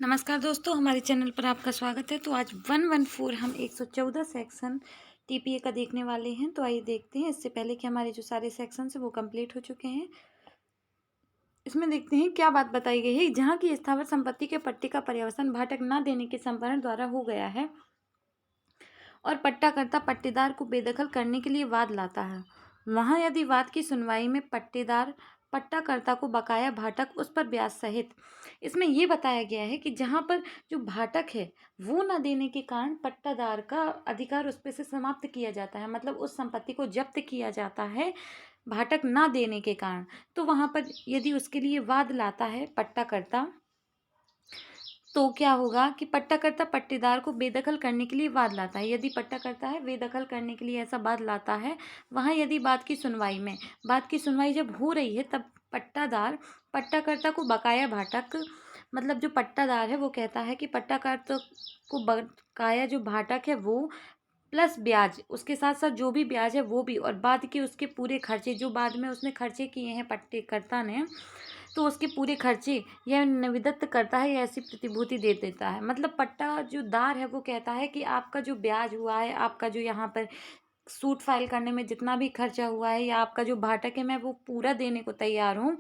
नमस्कार दोस्तों, हमारे चैनल पर आपका स्वागत है। तो आज 114 हम 114 सेक्शन टीपीए का देखने वाले हैं। तो आइए देखते हैं। इससे पहले कि हमारे जो सारे सेक्शन हैं वो कंप्लीट हो चुके हैं। इसमें देखते हैं क्या बात बताई गई है। जहाँ की स्थावर संपत्ति के पट्टे का पर्यवसान भाटक न देने के संवरण द्वारा हो गया है और पट्टाकर्ता पट्टेदार को बेदखल करने के लिए वाद लाता है, वहाँ यदि वाद की सुनवाई में पट्टेदार पट्टाकर्ता को बकाया भाटक उस पर ब्याज सहित, इसमें ये बताया गया है कि जहाँ पर जो भाटक है वो न देने के कारण पट्टादार का अधिकार उस पे से समाप्त किया जाता है, मतलब उस संपत्ति को जब्त किया जाता है भाटक ना देने के कारण। तो वहाँ पर यदि उसके लिए वाद लाता है पट्टाकर्ता, तो क्या होगा कि पट्टाकर्ता पट्टेदार को बेदखल करने के लिए वाद लाता है। यदि पट्टाकर्ता है बेदखल करने के लिए ऐसा वाद लाता है, वहाँ यदि बात की सुनवाई जब हो रही है तब पट्टादार पट्टाकर्ता को बकाया भाटक, मतलब जो पट्टादार है वो कहता है कि पट्टाकर्ता को बकाया जो भाटक है वो प्लस ब्याज, उसके साथ साथ जो भी ब्याज है वो भी, और बाद के उसके पूरे खर्चे जो बाद में उसने खर्चे किए हैं पट्टेकर्ता ने, तो उसके पूरे खर्चे यह निविदत्त करता है या ऐसी प्रतिभूति दे देता है। मतलब पट्टा जो दार है वो कहता है कि आपका जो ब्याज हुआ है, आपका जो यहाँ पर सूट फाइल करने में जितना भी खर्चा हुआ है या आपका जो भाटक है, मैं वो पूरा देने को तैयार हूँ।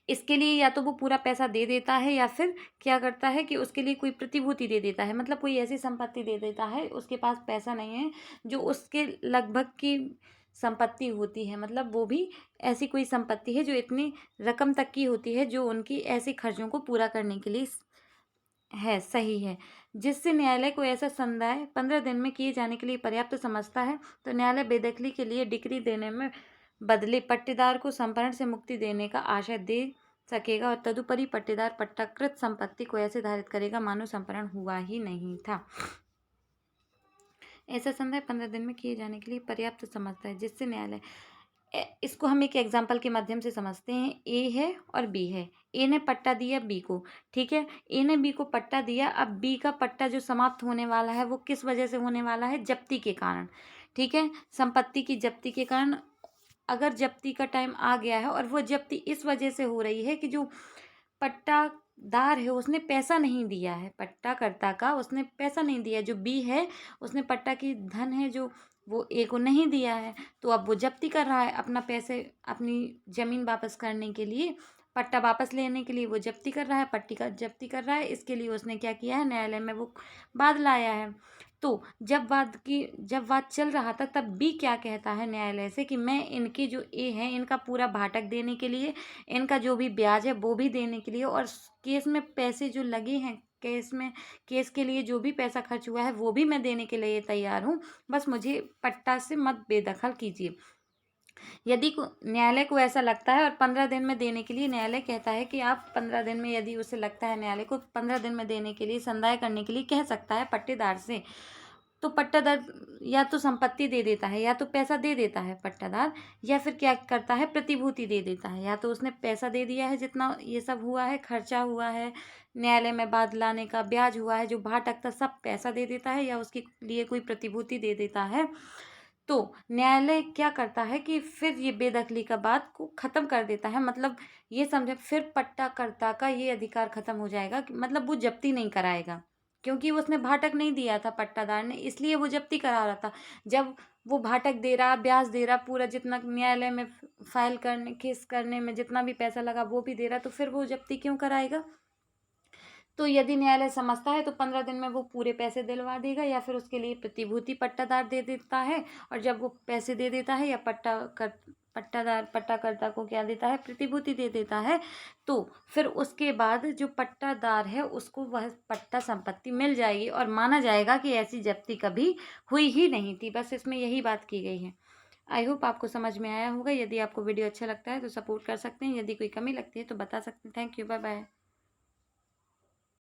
इसके लिए या तो वो पूरा पैसा दे देता है या फिर क्या करता है कि उसके लिए कोई प्रतिभूति दे देता है, मतलब कोई ऐसी संपत्ति दे देता है, उसके पास पैसा नहीं है जो उसके लगभग की संपत्ति होती है, मतलब वो भी ऐसी कोई संपत्ति है जो इतनी रकम तक की होती है जो उनकी ऐसे खर्चों को पूरा करने के लिए है, सही है, जिससे न्यायालय को ऐसा संदाय 15 दिन में किए जाने के लिए पर्याप्त समझता है। तो न्यायालय बेदखली के लिए डिक्री देने में बदले पट्टेदार को संपरण से मुक्ति देने का आशय दे सकेगा और तदुपरि पट्टेदार पट्टाकृत संपत्ति को ऐसे धारित करेगा मानो संपरण हुआ ही नहीं था। ऐसा संदेह 15 दिन में किए जाने के लिए पर्याप्त समझता है, जिससे न्यायालय, इसको हम एक एग्जाम्पल के माध्यम से समझते हैं। ए है और बी है। ए ने पट्टा दिया बी को, ठीक है, ए ने बी को पट्टा दिया। अब बी का पट्टा जो समाप्त होने वाला है वो किस वजह से होने वाला है? जप्ती के कारण, ठीक है, संपत्ति की जप्ती के कारण। अगर जप्ती का टाइम आ गया है और वो जप्ती इस वजह से हो रही है कि जो पट्टादार है उसने पैसा नहीं दिया है, पट्टाकर्ता का उसने पैसा नहीं दिया, जो बी है उसने पट्टा की धन है जो वो ए को नहीं दिया है, तो अब वो जप्ती कर रहा है अपना पैसे, अपनी ज़मीन वापस करने के लिए, पट्टा वापस लेने के लिए वो जप्ती कर रहा है, पट्टी का जप्ती कर रहा है। इसके लिए उसने क्या किया है, न्यायालय में वो वाद लाया है। तो जब वाद चल रहा था तब बी क्या कहता है न्यायालय से कि मैं इनके जो ए है इनका पूरा भाटक देने के लिए, इनका जो भी ब्याज है वो भी देने के लिए, और केस में पैसे जो लगे हैं, केस के लिए जो भी पैसा खर्च हुआ है वो भी मैं देने के लिए तैयार हूँ, बस मुझे पट्टा से मत बेदखल कीजिए। यदि न्यायालय को ऐसा लगता है और 15 दिन में देने के लिए न्यायालय कहता है कि आप 15 दिन में, यदि उसे लगता है न्यायालय को 15 दिन में देने के लिए, संदाय करने के लिए कह सकता है पट्टेदार से, तो पट्टादार या तो संपत्ति दे देता है या तो पैसा दे देता है पट्टादार, या फिर क्या करता है, प्रतिभूति दे देता है। या तो उसने पैसा दे दिया है जितना ये सब हुआ है, खर्चा हुआ है, न्यायालय में बाद लाने का ब्याज हुआ है, जो भाटक था सब पैसा दे देता है, या उसके लिए कोई प्रतिभूति दे देता है। तो न्यायालय क्या करता है कि फिर ये बेदखली का बात को ख़त्म कर देता है, मतलब ये समझे फिर पट्टाकर्ता का ये अधिकार ख़त्म हो जाएगा कि मतलब वो जप्ती नहीं कराएगा, क्योंकि उसने भाटक नहीं दिया था पट्टादार ने, इसलिए वो जप्ती करा रहा था। जब वो भाटक दे रहा, ब्याज दे रहा, पूरा जितना न्यायालय में फाइल करने, केस करने में जितना भी पैसा लगा वो भी दे रहा, तो फिर वो जप्ती क्यों कराएगा? तो यदि न्यायालय समझता है तो 15 दिन में वो पूरे पैसे दिलवा देगा, या फिर उसके लिए प्रतिभूति पट्टादार दे देता है, और जब वो पैसे दे देता है या पट्टाकर्ता को क्या देता है, प्रतिभूति दे देता है, तो फिर उसके बाद जो पट्टादार है उसको वह पट्टा संपत्ति मिल जाएगी और माना जाएगा कि ऐसी जप्ती कभी हुई ही नहीं थी। बस इसमें यही बात की गई है। आई होप आपको समझ में आया होगा। यदि आपको वीडियो अच्छा लगता है तो सपोर्ट कर सकते हैं, यदि कोई कमी लगती है तो बता सकते हैं। Thank you, bye bye.